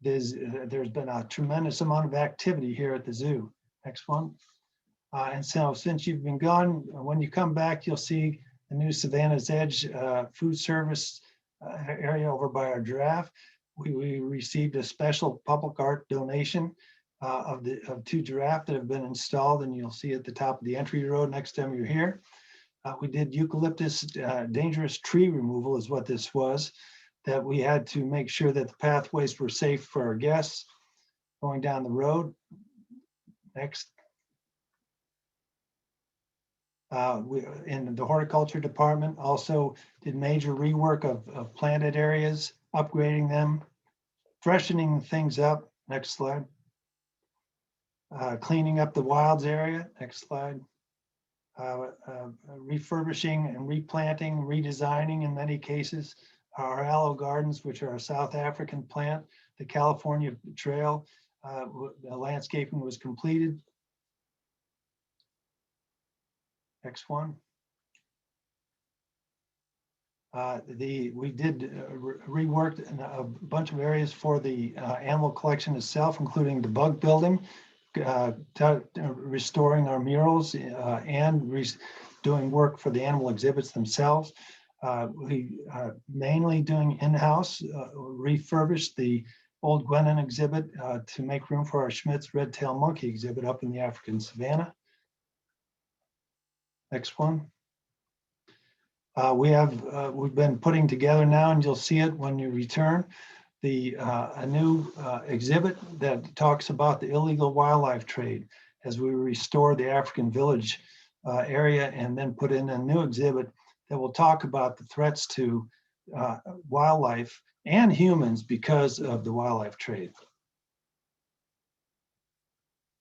Speaker 1: there's been a tremendous amount of activity here at the zoo. Next one. And so since you've been gone, when you come back, you'll see the new Savannah's Edge food service area over by our giraffe. We received a special public art donation of 2 giraffe that have been installed, and you'll see at the top of the entry road next time you're here. We did eucalyptus dangerous tree removal is what this was, that we had to make sure that the pathways were safe for our guests going down the road. Next. We, in the horticulture department, also did major rework of planted areas, upgrading them, freshening things up. Next slide. Cleaning up the wilds area. Next slide. Refurbishing and replanting, redesigning in many cases our aloe gardens, which are a South African plant. The California Trail, the landscaping was completed. Next one. We did rework a bunch of areas for the animal collection itself, including the bug building, restoring our murals and doing work for the animal exhibits themselves. We mainly doing in-house, refurbished the old Gwenin exhibit to make room for our Schmidt's red-tailed monkey exhibit up in the African savanna. Next one. We've been putting together now, and you'll see it when you return, a new exhibit that talks about the illegal wildlife trade as we restore the African village area, and then put in a new exhibit that will talk about the threats to wildlife and humans because of the wildlife trade.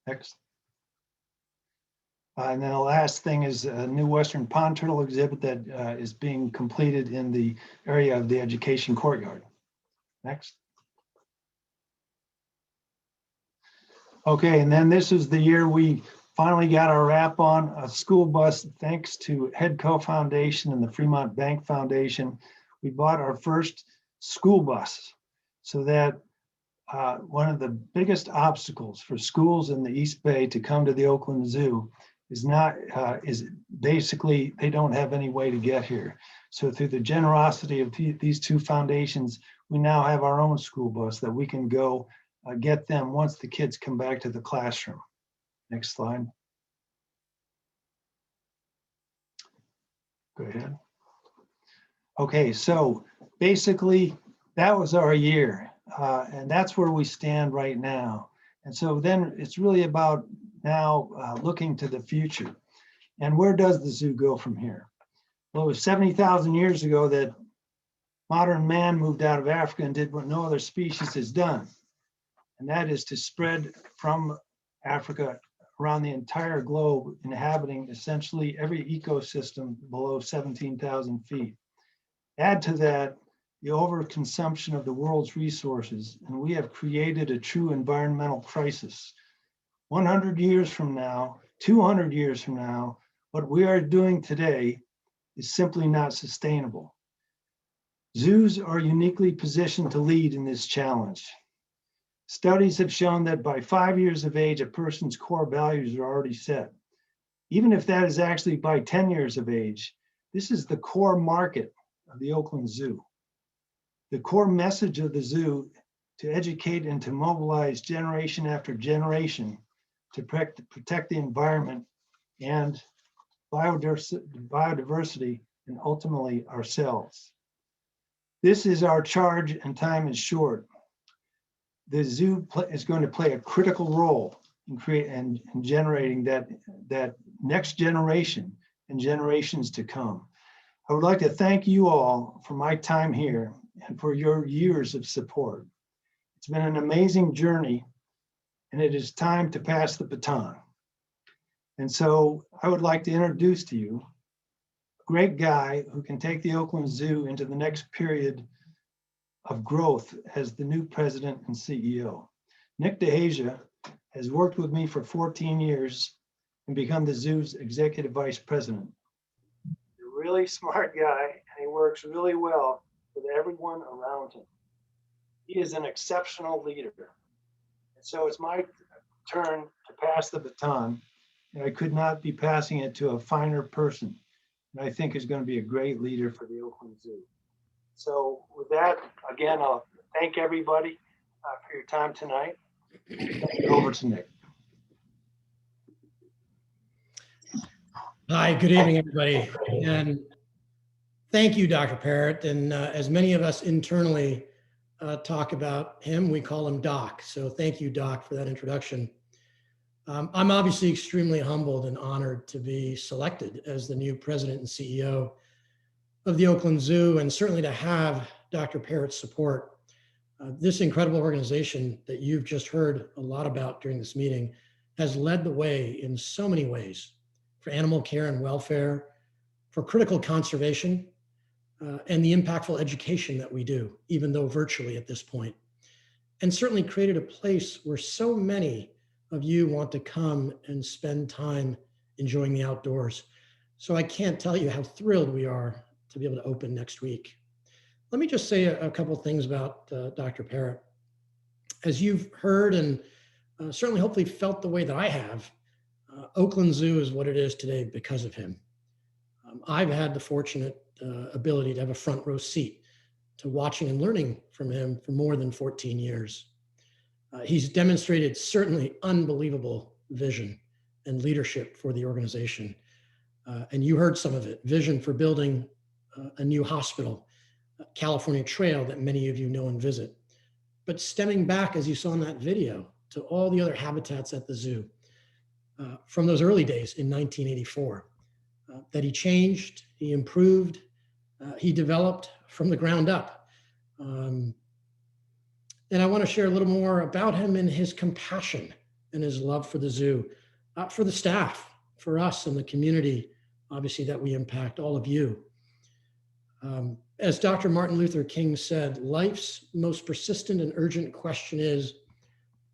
Speaker 1: Next. And then the last thing is a new Western pond turtle exhibit that is being completed in the area of the education courtyard. Next. Okay, and then this is the year we finally got our wrap on a school bus, thanks to Headco Foundation and the Fremont Bank Foundation. We bought our first school bus, so that one of the biggest obstacles for schools in the East Bay to come to the Oakland Zoo is basically they don't have any way to get here. So through the generosity of these 2 foundations, we now have our own school bus that we can go get them once the kids come back to the classroom. Next slide. Go ahead. Okay, so basically that was our year, and that's where we stand right now. And so then it's really about now looking to the future. And where does the zoo go from here? Well, it was 70,000 years ago that modern man moved out of Africa and did what no other species has done. And that is to spread from Africa around the entire globe, inhabiting essentially every ecosystem below 17,000 feet. Add to that the overconsumption of the world's resources, and we have created a true environmental crisis. 100 years from now, 200 years from now, what we are doing today is simply not sustainable. Zoos are uniquely positioned to lead in this challenge. Studies have shown that by 5 years of age, a person's core values are already set. Even if that is actually by 10 years of age, this is the core market of the Oakland Zoo. The core message of the zoo to educate and to mobilize generation after generation to protect the environment and biodiversity and ultimately ourselves. This is our charge, and time is short. The zoo is going to play a critical role in generating that next generation and generations to come. I would like to thank you all for my time here and for your years of support. It's been an amazing journey, and it is time to pass the baton. And so I would like to introduce to you a great guy who can take the Oakland Zoo into the next period of growth as the new president and CEO. Nick DeHasia has worked with me for 14 years
Speaker 9: and become the zoo's executive vice president. He's a really smart guy, and he works really well with everyone around him. He is an exceptional leader. And so it's my turn to pass the baton, and I could not be passing it to a finer person, and I think is going to be a great leader for the Oakland Zoo. So with that, again, I'll thank everybody for your time tonight. Over to Nick.
Speaker 12: Hi, good evening, everybody. And thank you, Dr. Parrott. And as many of us internally talk about him, we call him Doc. So thank you, Doc, for that introduction. I'm obviously extremely humbled and honored to be selected as the new president and CEO of the Oakland Zoo, and certainly to have Dr. Parrott's support. This incredible organization that you've just heard a lot about during this meeting has led the way in so many ways for animal care and welfare, for critical conservation, and the impactful education that we do, even though virtually at this point, and certainly created a place where so many of you want to come and spend time enjoying the outdoors. So I can't tell you how thrilled we are to be able to open next week. Let me just say a couple of things about Dr. Parrott. As you've heard and certainly hopefully felt the way that I have, Oakland Zoo is what it is today because of him. I've had the fortunate ability to have a front row seat to watching and learning from him for more than 14 years. He's demonstrated certainly unbelievable vision and leadership for the organization. And you heard some of it, vision for building a new hospital, California Trail that many of you know and visit. But stemming back, as you saw in that video, to all the other habitats at the zoo from those early days in 1984, that he changed, he improved, he developed from the ground up. And I want to share a little more about him and his compassion and his love for the zoo, for the staff, for us and the community, obviously, that we impact, all of you. As Dr. Martin Luther King said, life's most persistent and urgent question is,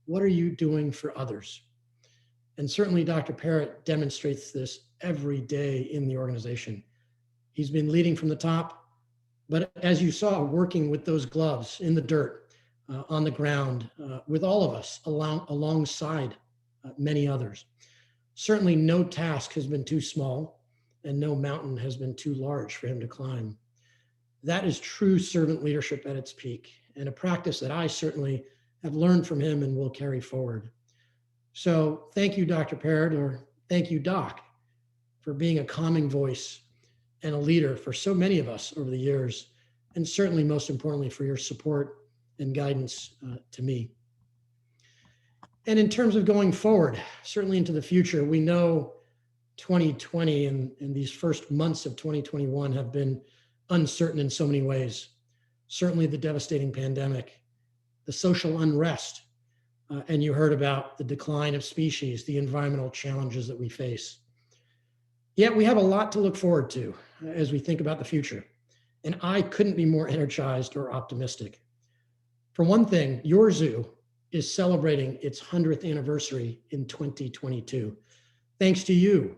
Speaker 12: what are you doing for others? And certainly Dr. Parrott demonstrates this every day in the organization. He's been leading from the top, but as you saw, working with those gloves in the dirt, on the ground, with all of us alongside many others. Certainly no task has been too small and no mountain has been too large for him to climb. That is true servant leadership at its peak, and a practice that I certainly have learned from him and will carry forward. So thank you, Dr. Parrott, or thank you, Doc, for being a calming voice and a leader for so many of us over the years, and certainly most importantly for your support and guidance to me. And in terms of going forward, certainly into the future, we know 2020 and these first months of 2021 have been uncertain in so many ways. Certainly the devastating pandemic, the social unrest, and you heard about the decline of species, the environmental challenges that we face. Yet we have a lot to look forward to as we think about the future. And I couldn't be more energized or optimistic. For one thing, your zoo is celebrating its 100th anniversary in 2022. Thanks to you,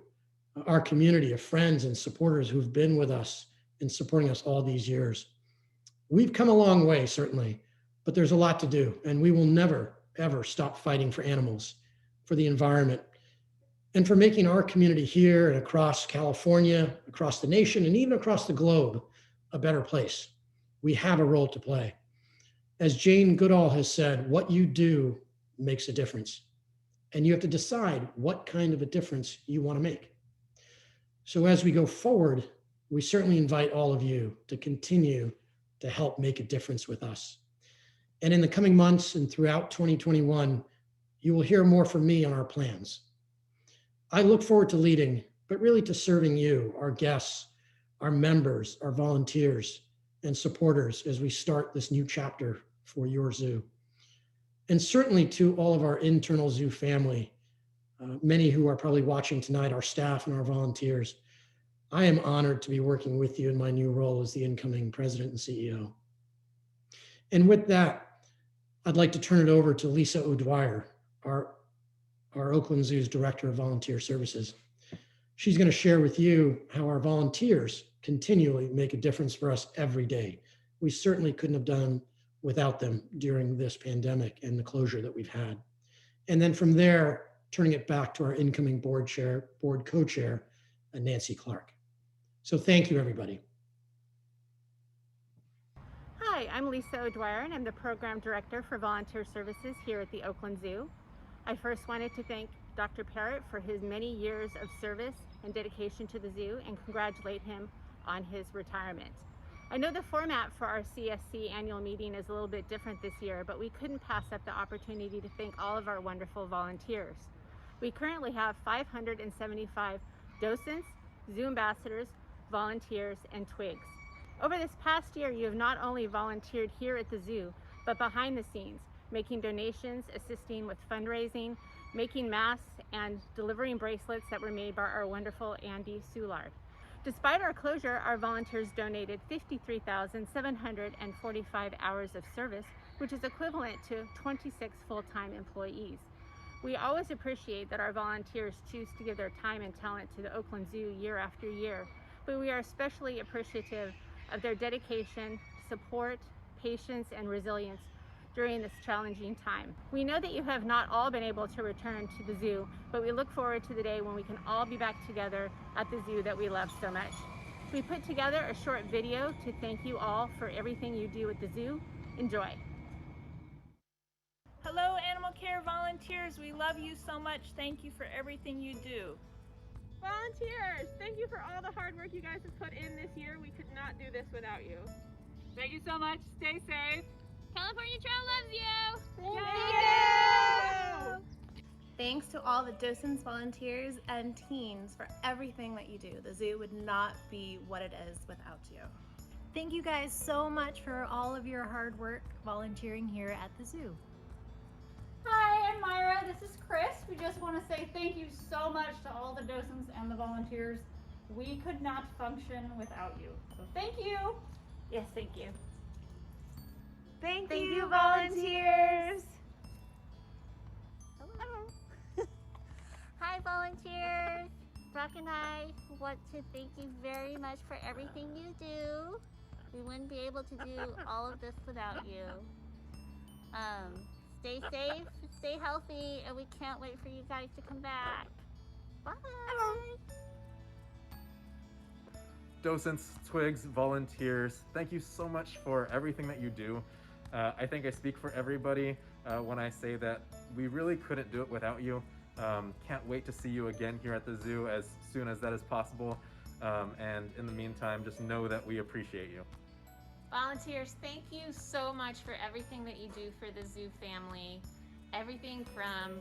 Speaker 12: our community of friends and supporters who've been with us and supporting us all these years. We've come a long way, certainly, but there's a lot to do, and we will never, ever stop fighting for animals, for the environment, and for making our community here and across California, across the nation, and even across the globe a better place. We have a role to play. As Jane Goodall has said, what you do makes a difference. And you have to decide what kind of a difference you want to make. So as we go forward, we certainly invite all of you to continue to help make a difference with us. And in the coming months and throughout 2021, you will hear more from me on our plans. I look forward to leading, but really to serving you, our guests, our members, our volunteers, and supporters as we start this new chapter for your zoo. And certainly to all of our internal zoo family, many who are probably watching tonight, our staff and our volunteers. I am honored to be working with you in my new role as the incoming president and CEO. And with that, I'd like to turn it over to Lisa O'Dwyer, our our Oakland Zoo's Director of Volunteer Services. She's going to share with you how our volunteers continually make a difference for us every day. We certainly couldn't have done without them during this pandemic and the closure that we've had. And then from there, turning it back to our incoming board co-chair, Nancy Clark. So thank you, everybody.
Speaker 13: Hi, I'm Lisa O'Dwyer, and I'm the Program Director for Volunteer Services here at the Oakland Zoo. I first wanted to thank Dr. Parrott for his many years of service and dedication to the zoo and congratulate him on his retirement. I know the format for our CSC annual meeting is a little bit different this year, but we couldn't pass up the opportunity to thank all of our wonderful volunteers. We currently have 575 docents, zoo ambassadors, volunteers, and twigs. Over this past year, you have not only volunteered here at the zoo, but behind the scenes, making donations, assisting with fundraising, making masks, and delivering bracelets that were made by our wonderful Andy Soulard. Despite our closure, our volunteers donated 53,745 hours of service, which is equivalent to 26 full-time employees. We always appreciate that our volunteers choose to give their time and talent to the Oakland Zoo year after year, but we are especially appreciative of their dedication, support, patience, and resilience during this challenging time. We know that you have not all been able to return to the zoo, but we look forward to the day when we can all be back together at the zoo that we love so much. We put together a short video to thank you all for everything you do at the zoo. Enjoy.
Speaker 14: Hello, animal care volunteers. We love you so much. Thank you for everything you do.
Speaker 15: Volunteers, thank you for all the hard work you guys have put in this year. We could not do this without you.
Speaker 14: Thank you so much. Stay safe.
Speaker 15: California Trail loves you.
Speaker 14: Thank you.
Speaker 16: Thanks to all the docents, volunteers, and teens for everything that you do. The zoo would not be what it is without you.
Speaker 17: Thank you guys so much for all of your hard work volunteering here at the zoo.
Speaker 18: Hi, I'm Myra. This is Chris. We just want to say thank you so much to all the docents and the volunteers. We could not function without you. So thank you.
Speaker 14: Yes, thank you.
Speaker 16: Thank you, volunteers.
Speaker 19: Hello. Hi, volunteers. Brock and I want to thank you very much for everything you do. We wouldn't be able to do all of this without you. Stay safe, stay healthy, and we can't wait for you guys to come back. Bye. Hello.
Speaker 20: Docents, twigs, volunteers, thank you so much for everything that you do. I think I speak for everybody when I say that we really couldn't do it without you. Can't wait to see you again here at the zoo as soon as that is possible. And in the meantime, just know that we appreciate you.
Speaker 21: Volunteers, thank you so much for everything that you do for the zoo family. Everything from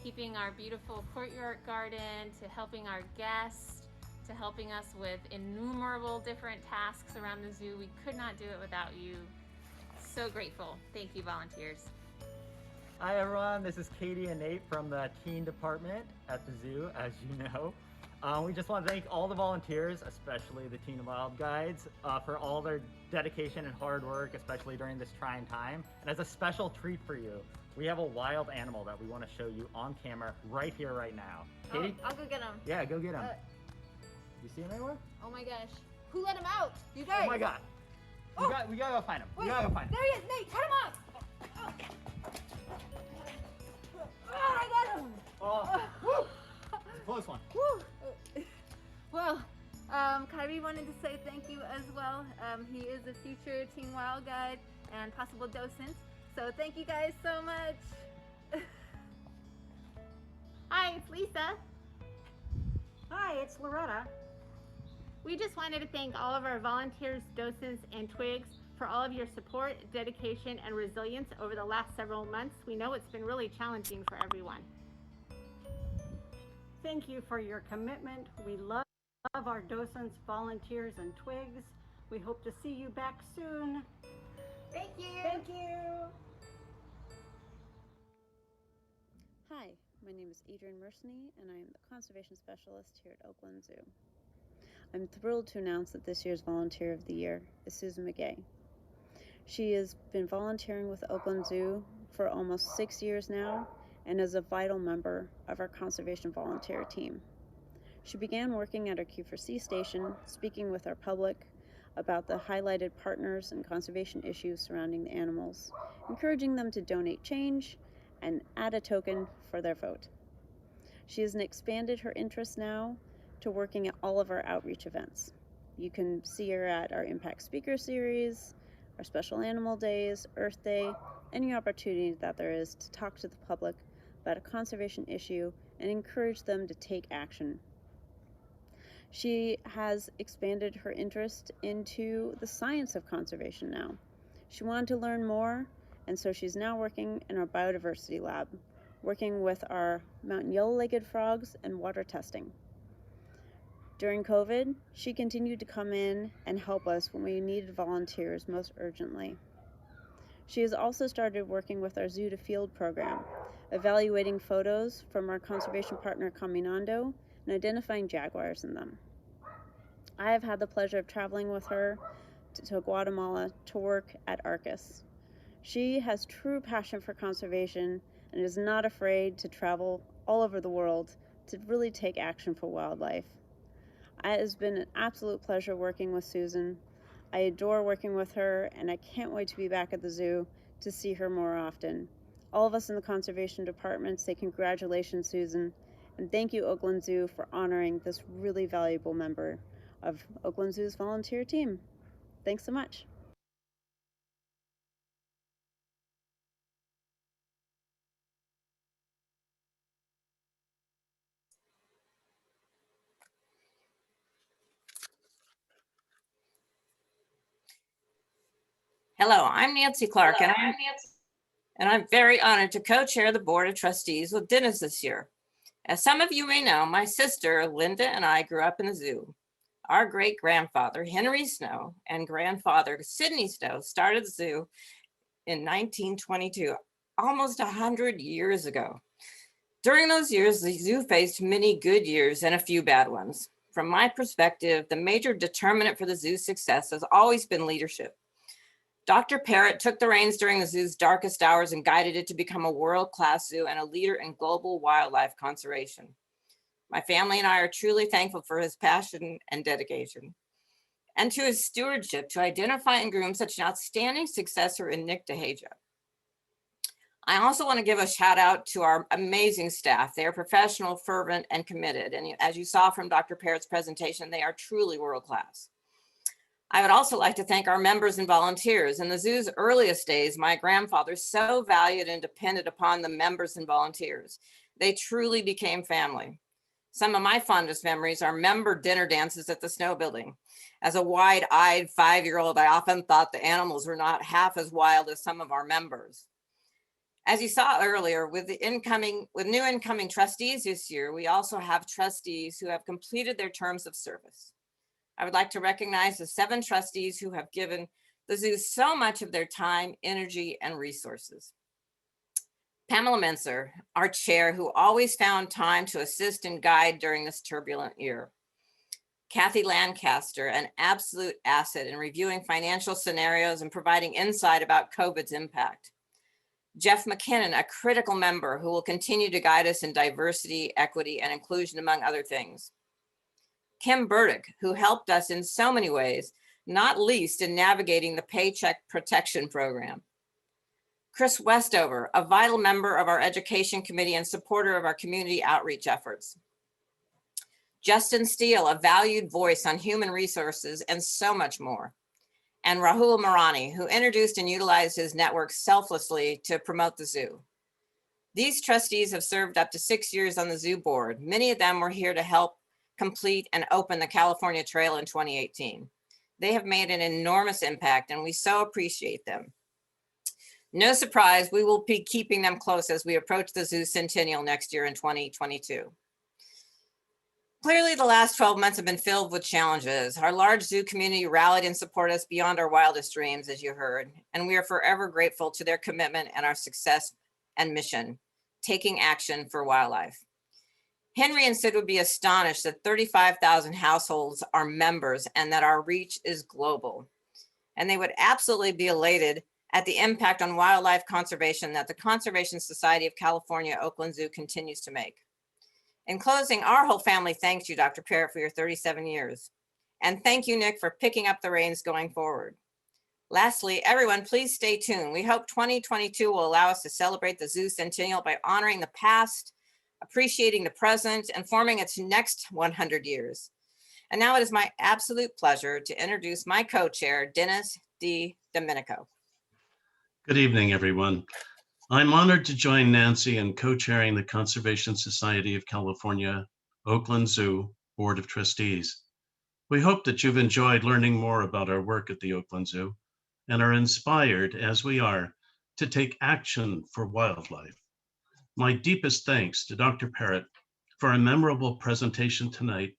Speaker 21: keeping our beautiful courtyard garden, to helping our guests, to helping us with innumerable different tasks around the zoo. We could not do it without you. So grateful. Thank you, volunteers.
Speaker 22: Hi everyone, this is Katie and Nate from the teen department at the zoo, as you know. We just want to thank all the volunteers, especially the Teen Wild Guides, for all their dedication and hard work, especially during this trying time. And as a special treat for you, we have a wild animal that we want to show you on camera right here, right now. Katie?
Speaker 16: I'll go get him.
Speaker 22: Yeah, go get him. You see him anywhere?
Speaker 16: Oh my gosh. Who let him out? You guys.
Speaker 22: Oh my god. We gotta go find him.
Speaker 16: Wait,
Speaker 22: We gotta go find him.
Speaker 16: There he is. Nate, cut him off. Oh, I got him.
Speaker 22: Oh, woo. It's a close one.
Speaker 16: Woo. Well, Kyrie wanted to say thank you as well. He is a future Teen Wild Guide and possible docent. So thank you guys so much.
Speaker 13: Hi, it's Lisa.
Speaker 23: Hi, it's Loretta.
Speaker 13: We just wanted to thank all of our volunteers, docents, and twigs for all of your support, dedication, and resilience over the last several months. We know it's been really challenging for everyone.
Speaker 23: Thank you for your commitment. We love our docents, volunteers, and twigs. We hope to see you back soon.
Speaker 16: Thank you.
Speaker 23: Thank you.
Speaker 24: Hi, my name is Adrienne Mersony, and I am the Conservation Specialist here at Oakland Zoo. I'm thrilled to announce that this year's Volunteer of the Year is Susan McGay. She has been volunteering with Oakland Zoo for almost 6 years now, and is a vital member of our conservation volunteer team. She began working at our Q4C station, speaking with our public about the highlighted partners and conservation issues surrounding the animals, encouraging them to donate change and add a token for their vote. She has expanded her interest now to working at all of our outreach events. You can see her at our Impact Speaker Series, our Special Animal Days, Earth Day, any opportunity that there is to talk to the public about a conservation issue and encourage them to take action. She has expanded her interest into the science of conservation now. She wanted to learn more, and so she's now working in our biodiversity lab, working with our mountain yellow-legged frogs and water testing. During COVID, she continued to come in and help us when we needed volunteers most urgently. She has also started working with our Zoo to Field program, evaluating photos from our conservation partner Caminando and identifying jaguars in them. I have had the pleasure of traveling with her to Guatemala to work at Arcus. She has true passion for conservation and is not afraid to travel all over the world to really take action for wildlife. It has been an absolute pleasure working with Susan. I adore working with her, and I can't wait to be back at the zoo to see her more often. All of us in the conservation department say congratulations, Susan, and thank you, Oakland Zoo, for honoring this really valuable member of Oakland Zoo's volunteer team. Thanks so much.
Speaker 2: Hello, I'm Nancy Clark, and I'm very honored to co-chair the Board of Trustees with Dennis this year. As some of you may know, my sister, Linda, and I grew up in the zoo. Our great-grandfather, Henry Snow, and grandfather, Sidney Snow, started the zoo in 1922, almost 100 years ago. During those years, the zoo faced many good years and a few bad ones. From my perspective, the major determinant for the zoo's success has always been leadership. Dr. Parrott took the reins during the zoo's darkest hours and guided it to become a world-class zoo and a leader in global wildlife conservation. My family and I are truly thankful for his passion and dedication, and to his stewardship to identify and groom such an outstanding successor in Nick DeHaja. I also want to give a shout out to our amazing staff. They are professional, fervent, and committed. And as you saw from Dr. Parrott's presentation, they are truly world-class. I would also like to thank our members and volunteers. In the zoo's earliest days, my grandfather so valued and depended upon the members and volunteers. They truly became family. Some of my fondest memories are member dinner dances at the Snow Building. As a wide-eyed 5-year-old, I often thought the animals were not half as wild as some of our members. As you saw earlier, with new incoming trustees this year, we also have trustees who have completed their terms of service. I would like to recognize the 7 trustees who have given the zoo so much of their time, energy, and resources. Pamela Menser, our chair, who always found time to assist and guide during this turbulent year. Kathy Lancaster, an absolute asset in reviewing financial scenarios and providing insight about COVID's impact. Jeff McKinnon, a critical member who will continue to guide us in diversity, equity, and inclusion, among other things. Kim Burdick, who helped us in so many ways, not least in navigating the Paycheck Protection Program. Chris Westover, a vital member of our Education Committee and supporter of our community outreach efforts. Justin Steele, a valued voice on human resources and so much more. And Rahul Marani, who introduced and utilized his network selflessly to promote the zoo. These trustees have served up to 6 years on the zoo board. Many of them were here to help complete and open the California Trail in 2018. They have made an enormous impact and we so appreciate them. No surprise, we will be keeping them close as we approach the zoo centennial next year in 2022. Clearly, the last 12 months have been filled with challenges. Our large zoo community rallied and supported us beyond our wildest dreams, as you heard, and we are forever grateful to their commitment and our success and mission, taking action for wildlife. Henry and Sid would be astonished that 35,000 households are members and that our reach is global. And they would absolutely be elated at the impact on wildlife conservation that the Conservation Society of California Oakland Zoo continues to make. In closing, our whole family thanks you, Dr. Parrott, for your 37 years. And thank you, Nick, for picking up the reins going forward. Lastly, everyone, please stay tuned. We hope 2022 will allow us to celebrate the Zoo Centennial by honoring the past, appreciating the present, and forming its next 100 years. And now it is my absolute pleasure to introduce my co-chair, Dennis D. Domenico.
Speaker 3: Good evening, everyone. I'm honored to join Nancy in co-chairing the Conservation Society of California Oakland Zoo Board of Trustees. We hope that you've enjoyed learning more about our work at the Oakland Zoo and are inspired, as we are, to take action for wildlife. My deepest thanks to Dr. Parrott for a memorable presentation tonight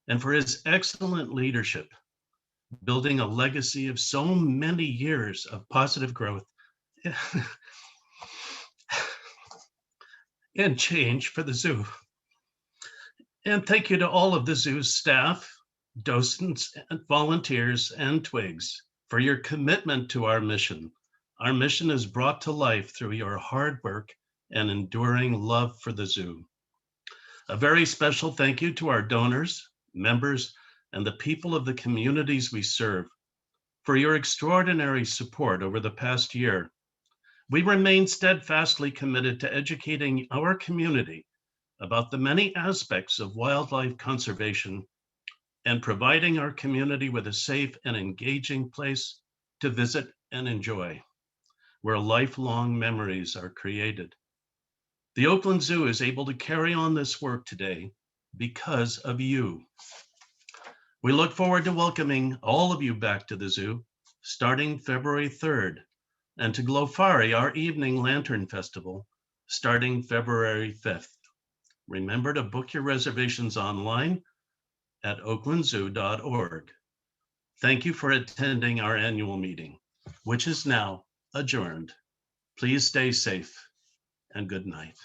Speaker 3: and for his excellent leadership, building a legacy of so many years of positive growth and change for the zoo. And thank you to all of the zoo's staff, docents, and volunteers, and twigs for your commitment to our mission. Our mission is brought to life through your hard work and enduring love for the zoo. A very special thank you to our donors, members, and the people of the communities we serve for your extraordinary support over the past year. We remain steadfastly committed to educating our community about the many aspects of wildlife conservation and providing our community with a safe and engaging place to visit and enjoy, where lifelong memories are created. The Oakland Zoo is able to carry on this work today because of you. We look forward to welcoming all of you back to the zoo starting February 3rd, and to Glowfari, our evening lantern festival, starting February 5th. Remember to book your reservations online at oaklandzoo.org. Thank you for attending our annual meeting, which is now adjourned. Please stay safe and good night.